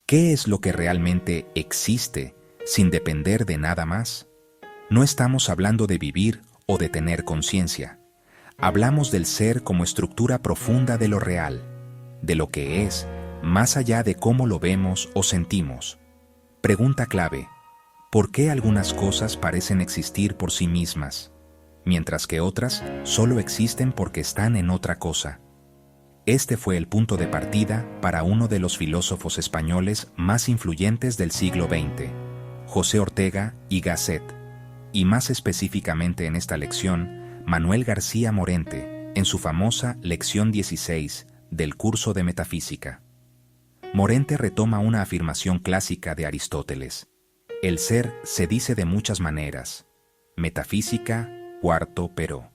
¿Qué es lo que realmente existe sin depender de nada más? No estamos hablando de vivir o de tener conciencia. Hablamos del ser como estructura profunda de lo real, de lo que es, más allá de cómo lo vemos o sentimos. Pregunta clave: ¿por qué algunas cosas parecen existir por sí mismas, mientras que otras solo existen porque están en otra cosa? Este fue el punto de partida para uno de los filósofos españoles más influyentes del siglo XX, José Ortega y Gasset, y más específicamente en esta lección, Manuel García Morente, en su famosa Lección 16 del curso de Metafísica. Morente retoma una afirmación clásica de Aristóteles: el ser se dice de muchas maneras. Metafísica, cuarto, pero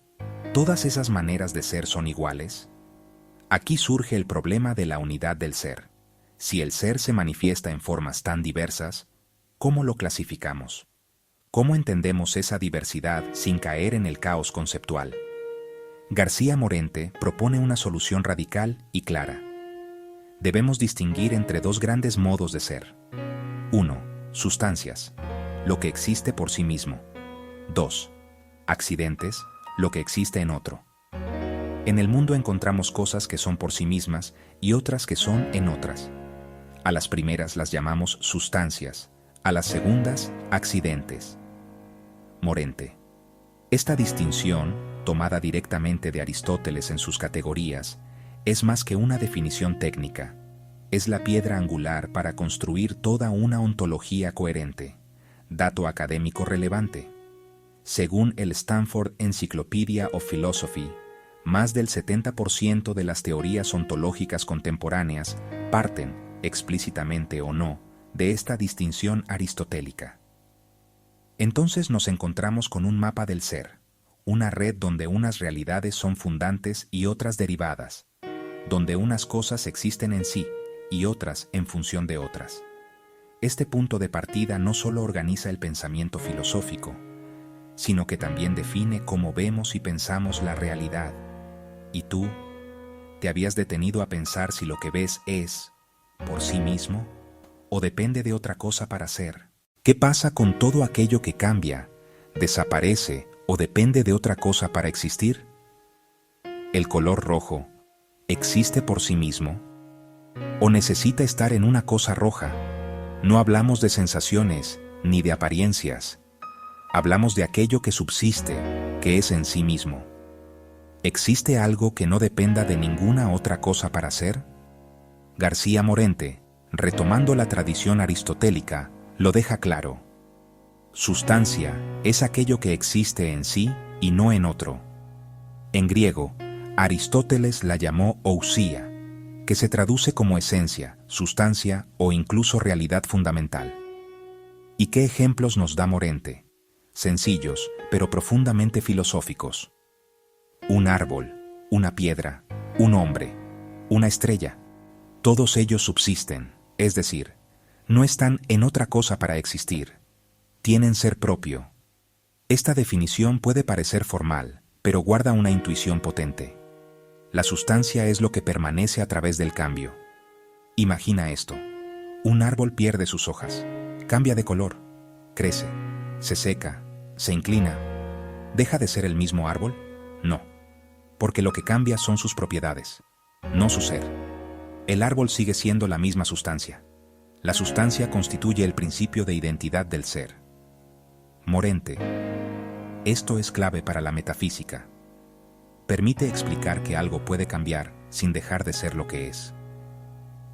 ¿todas esas maneras de ser son iguales? Aquí surge el problema de la unidad del ser. Si el ser se manifiesta en formas tan diversas, ¿cómo lo clasificamos? ¿Cómo entendemos esa diversidad sin caer en el caos conceptual? García Morente propone una solución radical y clara. Debemos distinguir entre dos grandes modos de ser. 1. Sustancias, lo que existe por sí mismo. 2. Accidentes, lo que existe en otro. En el mundo encontramos cosas que son por sí mismas y otras que son en otras. A las primeras las llamamos sustancias, a las segundas, accidentes. Morente. Esta distinción, tomada directamente de Aristóteles en sus categorías, es más que una definición técnica. Es la piedra angular para construir toda una ontología coherente. Dato académico relevante. Según el Stanford Encyclopedia of Philosophy, más del 70% de las teorías ontológicas contemporáneas parten, explícitamente o no, de esta distinción aristotélica. Entonces nos encontramos con un mapa del ser, una red donde unas realidades son fundantes y otras derivadas, donde unas cosas existen en sí y otras en función de otras. Este punto de partida no solo organiza el pensamiento filosófico, sino que también define cómo vemos y pensamos la realidad. ¿Y tú? ¿Te habías detenido a pensar si lo que ves es, por sí mismo, o depende de otra cosa para ser? ¿Qué pasa con todo aquello que cambia, desaparece o depende de otra cosa para existir? ¿El color rojo existe por sí mismo? ¿O necesita estar en una cosa roja? No hablamos de sensaciones ni de apariencias. Hablamos de aquello que subsiste, que es en sí mismo. ¿Existe algo que no dependa de ninguna otra cosa para ser? García Morente, retomando la tradición aristotélica, lo deja claro. Sustancia es aquello que existe en sí y no en otro. En griego, Aristóteles la llamó ousia, que se traduce como esencia, sustancia o incluso realidad fundamental. ¿Y qué ejemplos nos da Morente? Sencillos, pero profundamente filosóficos. Un árbol, una piedra, un hombre, una estrella. Todos ellos subsisten, es decir, no están en otra cosa para existir. Tienen ser propio. Esta definición puede parecer formal, pero guarda una intuición potente. La sustancia es lo que permanece a través del cambio. Imagina esto. Un árbol pierde sus hojas, cambia de color, crece, se seca, se inclina. ¿Deja de ser el mismo árbol? No, porque lo que cambia son sus propiedades, no su ser. El árbol sigue siendo la misma sustancia. La sustancia constituye el principio de identidad del ser. Morente. Esto es clave para la metafísica. Permite explicar que algo puede cambiar sin dejar de ser lo que es.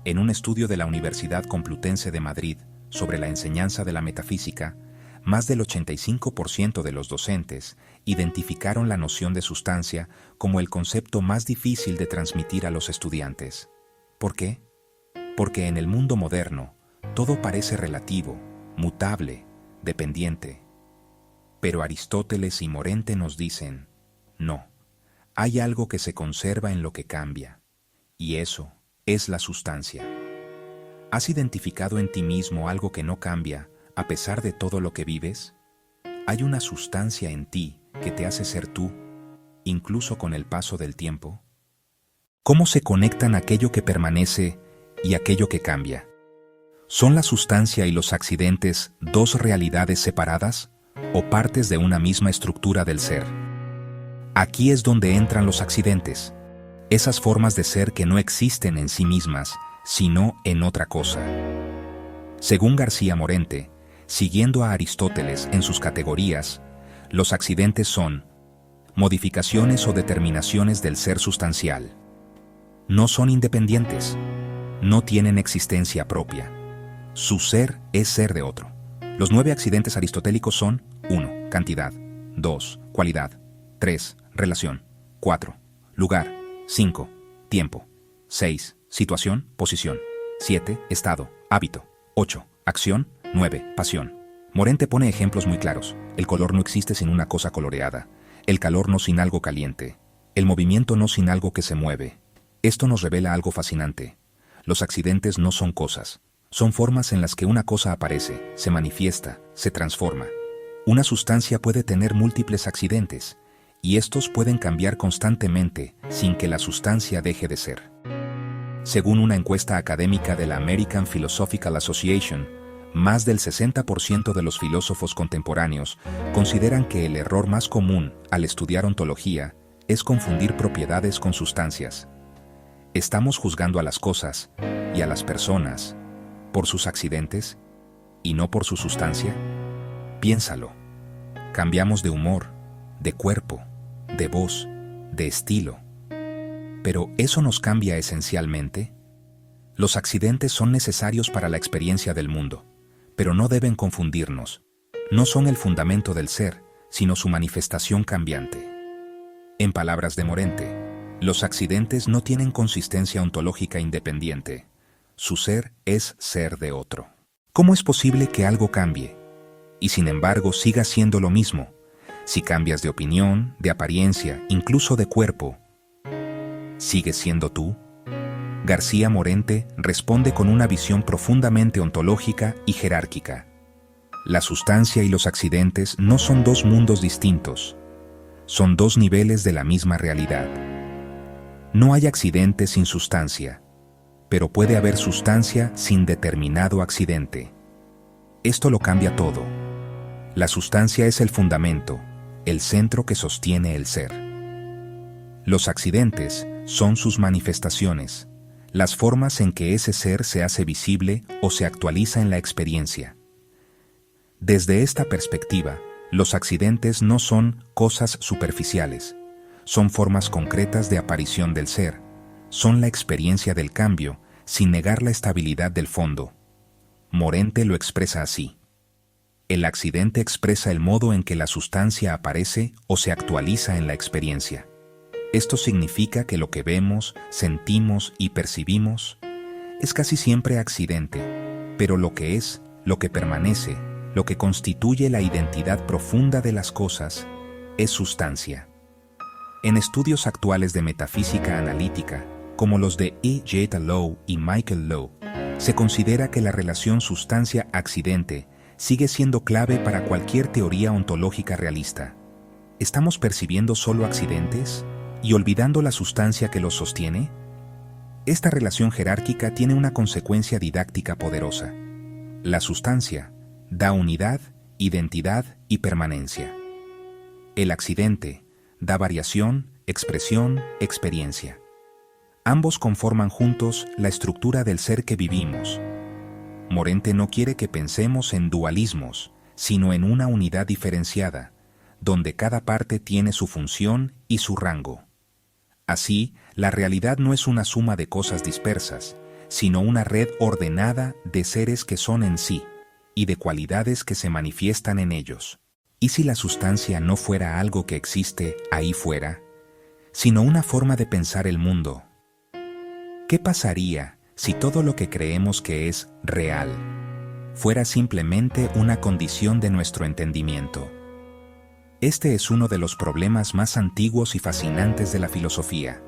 En un estudio de la Universidad Complutense de Madrid sobre la enseñanza de la metafísica, más del 85% de los docentes identificaron la noción de sustancia como el concepto más difícil de transmitir a los estudiantes. ¿Por qué? Porque en el mundo moderno, todo parece relativo, mutable, dependiente. Pero Aristóteles y Morente nos dicen, no, hay algo que se conserva en lo que cambia, y eso es la sustancia. ¿Has identificado en ti mismo algo que no cambia a pesar de todo lo que vives? ¿Hay una sustancia en ti que te hace ser tú, incluso con el paso del tiempo? ¿Cómo se conectan aquello que permanece y aquello que cambia? ¿Son la sustancia y los accidentes dos realidades separadas o partes de una misma estructura del ser? Aquí es donde entran los accidentes, esas formas de ser que no existen en sí mismas, sino en otra cosa. Según García Morente, siguiendo a Aristóteles en sus categorías, los accidentes son modificaciones o determinaciones del ser sustancial. No son independientes, no tienen existencia propia. Su ser es ser de otro. Los 9 accidentes aristotélicos son 1. Cantidad. 2. Cualidad. 3. Relación. 4. Lugar. 5. Tiempo. 6. Situación, posición. 7. Estado, hábito. 8. Acción. 9. Pasión. Morente pone ejemplos muy claros. El color no existe sin una cosa coloreada. El calor no sin algo caliente. El movimiento no sin algo que se mueve. Esto nos revela algo fascinante. Los accidentes no son cosas. Son formas en las que una cosa aparece, se manifiesta, se transforma. Una sustancia puede tener múltiples accidentes, y estos pueden cambiar constantemente sin que la sustancia deje de ser. Según una encuesta académica de la American Philosophical Association, más del 60% de los filósofos contemporáneos consideran que el error más común al estudiar ontología es confundir propiedades con sustancias. ¿Estamos juzgando a las cosas y a las personas por sus accidentes y no por su sustancia? Piénsalo. Cambiamos de humor, de cuerpo, de voz, de estilo. ¿Pero eso nos cambia esencialmente? Los accidentes son necesarios para la experiencia del mundo, pero no deben confundirnos. No son el fundamento del ser, sino su manifestación cambiante. En palabras de Morente, los accidentes no tienen consistencia ontológica independiente. Su ser es ser de otro. ¿Cómo es posible que algo cambie y sin embargo siga siendo lo mismo? Si cambias de opinión, de apariencia, incluso de cuerpo, ¿sigues siendo tú? García Morente responde con una visión profundamente ontológica y jerárquica. La sustancia y los accidentes no son dos mundos distintos, son dos niveles de la misma realidad. No hay accidente sin sustancia, pero puede haber sustancia sin determinado accidente. Esto lo cambia todo. La sustancia es el fundamento, el centro que sostiene el ser. Los accidentes son sus manifestaciones, las formas en que ese ser se hace visible o se actualiza en la experiencia. Desde esta perspectiva, los accidentes no son cosas superficiales, son formas concretas de aparición del ser, son la experiencia del cambio, sin negar la estabilidad del fondo. Morente lo expresa así. El accidente expresa el modo en que la sustancia aparece o se actualiza en la experiencia. Esto significa que lo que vemos, sentimos y percibimos es casi siempre accidente, pero lo que es, lo que permanece, lo que constituye la identidad profunda de las cosas, es sustancia. En estudios actuales de metafísica analítica, como los de E. J. Lowe y Michael Lowe, se considera que la relación sustancia-accidente sigue siendo clave para cualquier teoría ontológica realista. ¿Estamos percibiendo solo accidentes y olvidando la sustancia que los sostiene? Esta relación jerárquica tiene una consecuencia didáctica poderosa. La sustancia da unidad, identidad y permanencia. El accidente da variación, expresión, experiencia. Ambos conforman juntos la estructura del ser que vivimos. Morente no quiere que pensemos en dualismos, sino en una unidad diferenciada, donde cada parte tiene su función y su rango. Así, la realidad no es una suma de cosas dispersas, sino una red ordenada de seres que son en sí, y de cualidades que se manifiestan en ellos. ¿Y si la sustancia no fuera algo que existe ahí fuera, sino una forma de pensar el mundo? ¿Qué pasaría si todo lo que creemos que es real fuera simplemente una condición de nuestro entendimiento? Este es uno de los problemas más antiguos y fascinantes de la filosofía,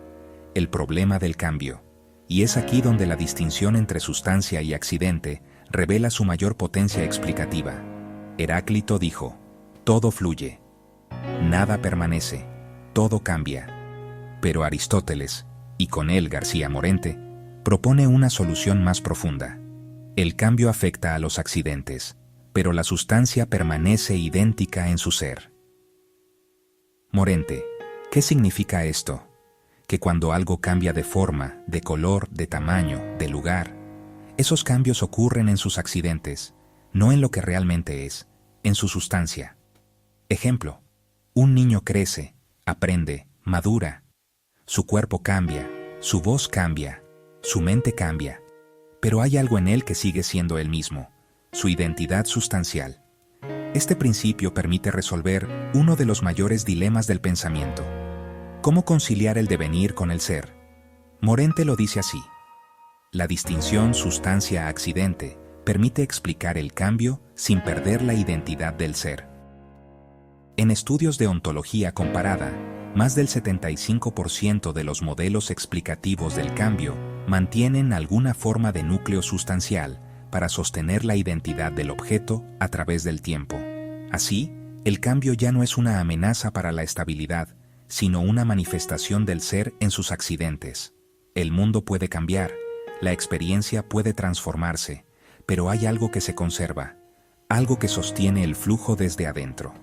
el problema del cambio, y es aquí donde la distinción entre sustancia y accidente revela su mayor potencia explicativa. Heráclito dijo: todo fluye, nada permanece, todo cambia. Pero Aristóteles, y con él García Morente, propone una solución más profunda. El cambio afecta a los accidentes, pero la sustancia permanece idéntica en su ser. Morente, ¿qué significa esto? Que cuando algo cambia de forma, de color, de tamaño, de lugar, esos cambios ocurren en sus accidentes, no en lo que realmente es, en su sustancia. Ejemplo, un niño crece, aprende, madura. Su cuerpo cambia, su voz cambia, su mente cambia, pero hay algo en él que sigue siendo el mismo, su identidad sustancial. Este principio permite resolver uno de los mayores dilemas del pensamiento. ¿Cómo conciliar el devenir con el ser? Morente lo dice así. La distinción sustancia-accidente permite explicar el cambio sin perder la identidad del ser. En estudios de ontología comparada, más del 75% de los modelos explicativos del cambio mantienen alguna forma de núcleo sustancial para sostener la identidad del objeto a través del tiempo. Así, el cambio ya no es una amenaza para la estabilidad, sino una manifestación del ser en sus accidentes. El mundo puede cambiar, la experiencia puede transformarse, pero hay algo que se conserva, algo que sostiene el flujo desde adentro.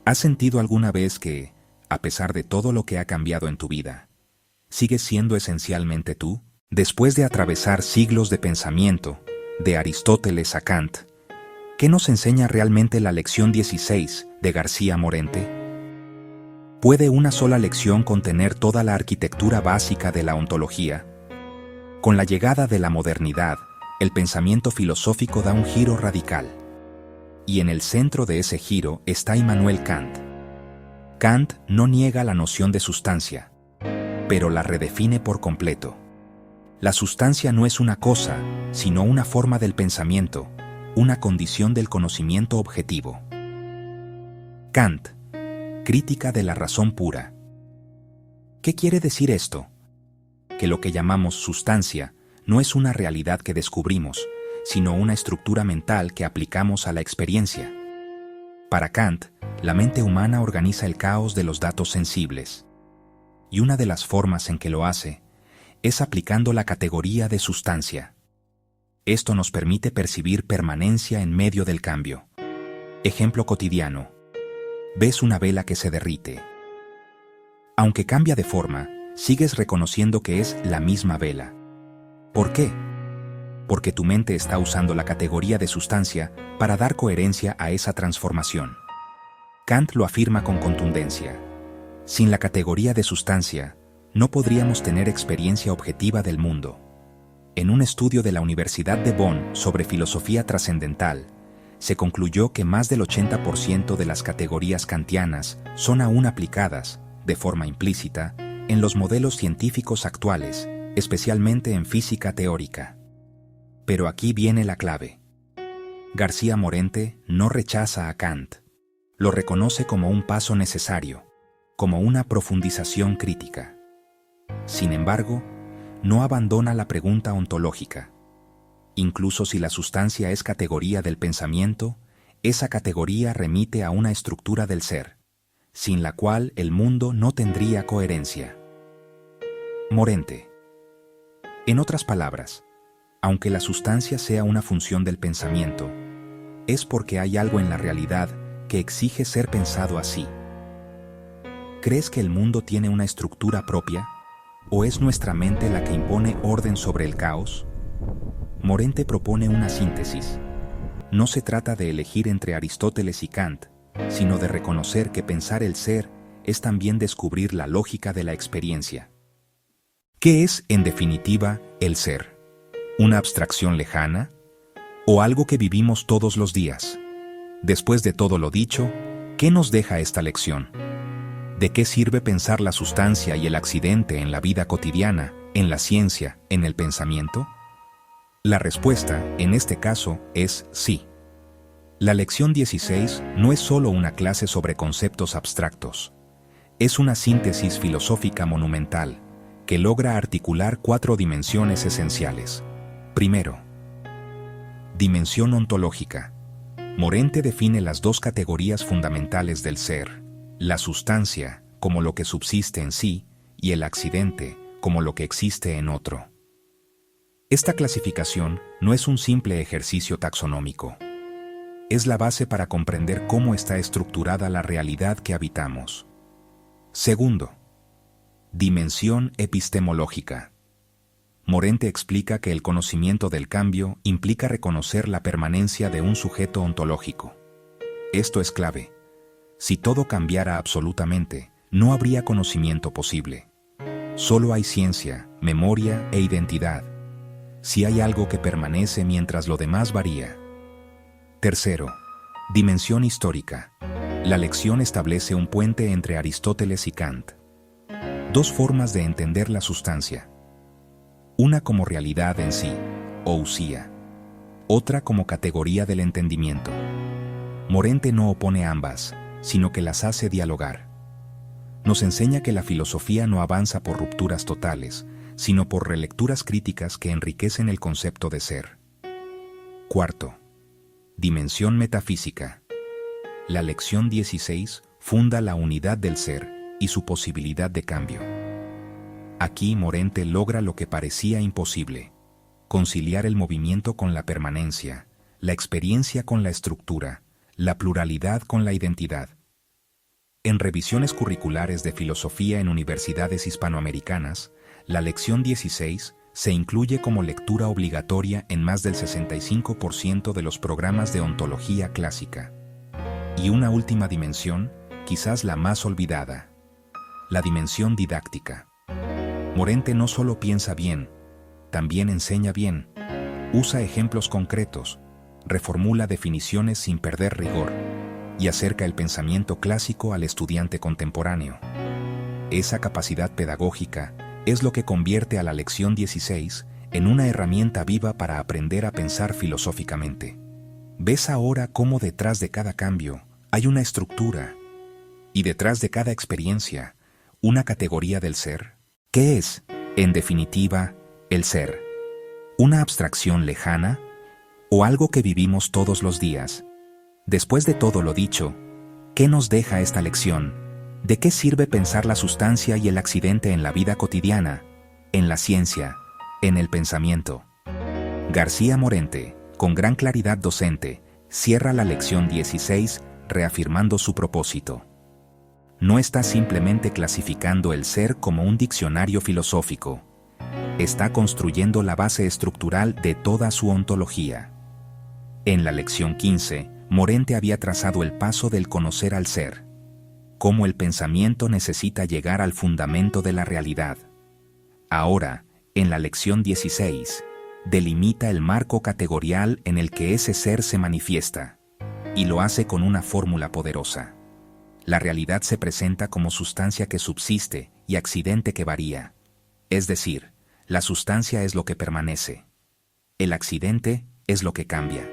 ¿Has sentido alguna vez que, a pesar de todo lo que ha cambiado en tu vida, sigues siendo esencialmente tú? Después de atravesar siglos de pensamiento, de Aristóteles a Kant, ¿qué nos enseña realmente la lección 16 de García Morente? ¿Puede una sola lección contener toda la arquitectura básica de la ontología? Con la llegada de la modernidad, el pensamiento filosófico da un giro radical. Y en el centro de ese giro está Immanuel Kant. Kant no niega la noción de sustancia, pero la redefine por completo. La sustancia no es una cosa, sino una forma del pensamiento, una condición del conocimiento objetivo. Kant, crítica de la razón pura. ¿Qué quiere decir esto? Que lo que llamamos sustancia no es una realidad que descubrimos, sino una estructura mental que aplicamos a la experiencia. Para Kant, la mente humana organiza el caos de los datos sensibles. Y una de las formas en que lo hace es aplicando la categoría de sustancia. Esto nos permite percibir permanencia en medio del cambio. Ejemplo cotidiano. Ves una vela que se derrite. Aunque cambia de forma, sigues reconociendo que es la misma vela. ¿Por qué? Porque tu mente está usando la categoría de sustancia para dar coherencia a esa transformación. Kant lo afirma con contundencia. Sin la categoría de sustancia, no podríamos tener experiencia objetiva del mundo. En un estudio de la Universidad de Bonn sobre filosofía trascendental, se concluyó que más del 80% de las categorías kantianas son aún aplicadas, de forma implícita, en los modelos científicos actuales, especialmente en física teórica. Pero aquí viene la clave. García Morente no rechaza a Kant. Lo reconoce como un paso necesario, como una profundización crítica. Sin embargo, no abandona la pregunta ontológica. Incluso si la sustancia es categoría del pensamiento, esa categoría remite a una estructura del ser, sin la cual el mundo no tendría coherencia. Morente. En otras palabras, aunque la sustancia sea una función del pensamiento, es porque hay algo en la realidad que exige ser pensado así. ¿Crees que el mundo tiene una estructura propia? ¿O es nuestra mente la que impone orden sobre el caos? Morente propone una síntesis. No se trata de elegir entre Aristóteles y Kant, sino de reconocer que pensar el ser es también descubrir la lógica de la experiencia. ¿Qué es, en definitiva, el ser? ¿Una abstracción lejana? ¿O algo que vivimos todos los días? Después de todo lo dicho, ¿qué nos deja esta lección? ¿De qué sirve pensar la sustancia y el accidente en la vida cotidiana, en la ciencia, en el pensamiento? La respuesta, en este caso, es sí. La lección 16 no es solo una clase sobre conceptos abstractos. Es una síntesis filosófica monumental que logra articular 4 dimensiones esenciales. Primero, dimensión ontológica. Morente define las 2 categorías fundamentales del ser: la sustancia, como lo que subsiste en sí, y el accidente, como lo que existe en otro. Esta clasificación no es un simple ejercicio taxonómico. Es la base para comprender cómo está estructurada la realidad que habitamos. Segundo, dimensión epistemológica. Morente explica que el conocimiento del cambio implica reconocer la permanencia de un sujeto ontológico. Esto es clave. Si todo cambiara absolutamente, no habría conocimiento posible. Solo hay ciencia, memoria e identidad. Si hay algo que permanece mientras lo demás varía. Tercero, dimensión histórica. La lección establece un puente entre Aristóteles y Kant. Dos formas de entender la sustancia. Una como realidad en sí, ousia. Otra como categoría del entendimiento. Morente no opone ambas, sino que las hace dialogar. Nos enseña que la filosofía no avanza por rupturas totales, sino por relecturas críticas que enriquecen el concepto de ser. Cuarto, dimensión metafísica. La lección 16 funda la unidad del ser y su posibilidad de cambio. Aquí Morente logra lo que parecía imposible: conciliar el movimiento con la permanencia, la experiencia con la estructura, la pluralidad con la identidad. En revisiones curriculares de filosofía en universidades hispanoamericanas, la lección 16 se incluye como lectura obligatoria en más del 65% de los programas de ontología clásica. Y una última dimensión, quizás la más olvidada: la dimensión didáctica. Morente no solo piensa bien, también enseña bien, usa ejemplos concretos, reformula definiciones sin perder rigor y acerca el pensamiento clásico al estudiante contemporáneo. Esa capacidad pedagógica es lo que convierte a la lección 16 en una herramienta viva para aprender a pensar filosóficamente. ¿Ves ahora cómo detrás de cada cambio hay una estructura y detrás de cada experiencia una categoría del ser? ¿Qué es, en definitiva, el ser? ¿Una abstracción lejana o algo que vivimos todos los días? Después de todo lo dicho, ¿qué nos deja esta lección? ¿De qué sirve pensar la sustancia y el accidente en la vida cotidiana, en la ciencia, en el pensamiento? García Morente, con gran claridad docente, cierra la lección 16 reafirmando su propósito. No está simplemente clasificando el ser como un diccionario filosófico. Está construyendo la base estructural de toda su ontología. En la lección 15, Morente había trazado el paso del conocer al ser, cómo el pensamiento necesita llegar al fundamento de la realidad. Ahora, en la lección 16, delimita el marco categorial en el que ese ser se manifiesta, y lo hace con una fórmula poderosa. La realidad se presenta como sustancia que subsiste y accidente que varía. Es decir, la sustancia es lo que permanece. El accidente es lo que cambia.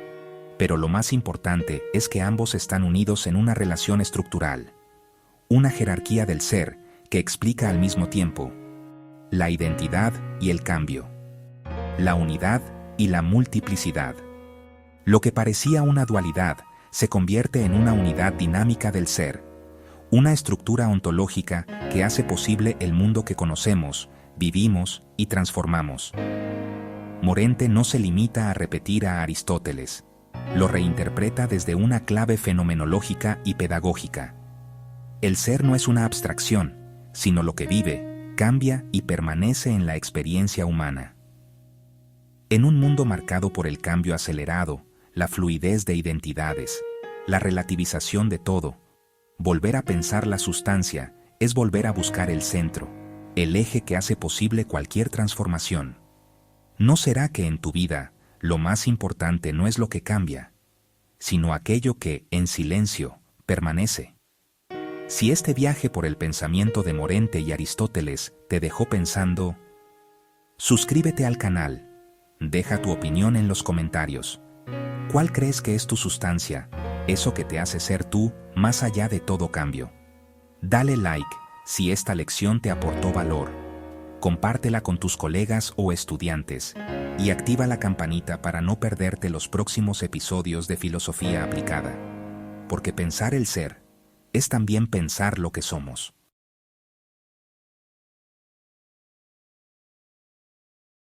Pero lo más importante es que ambos están unidos en una relación estructural, una jerarquía del ser que explica al mismo tiempo la identidad y el cambio, la unidad y la multiplicidad. Lo que parecía una dualidad se convierte en una unidad dinámica del ser, una estructura ontológica que hace posible el mundo que conocemos, vivimos y transformamos. Morente no se limita a repetir a Aristóteles, lo reinterpreta desde una clave fenomenológica y pedagógica. El ser no es una abstracción, sino lo que vive, cambia y permanece en la experiencia humana. En un mundo marcado por el cambio acelerado, la fluidez de identidades, la relativización de todo, volver a pensar la sustancia es volver a buscar el centro, el eje que hace posible cualquier transformación. ¿No será que en tu vida lo más importante no es lo que cambia, sino aquello que, en silencio, permanece? Si este viaje por el pensamiento de Morente y Aristóteles te dejó pensando, suscríbete al canal, deja tu opinión en los comentarios. ¿Cuál crees que es tu sustancia, eso que te hace ser tú más allá de todo cambio? Dale like si esta lección te aportó valor, compártela con tus colegas o estudiantes y activa la campanita para no perderte los próximos episodios de Filosofía Aplicada, porque pensar el ser es también pensar lo que somos.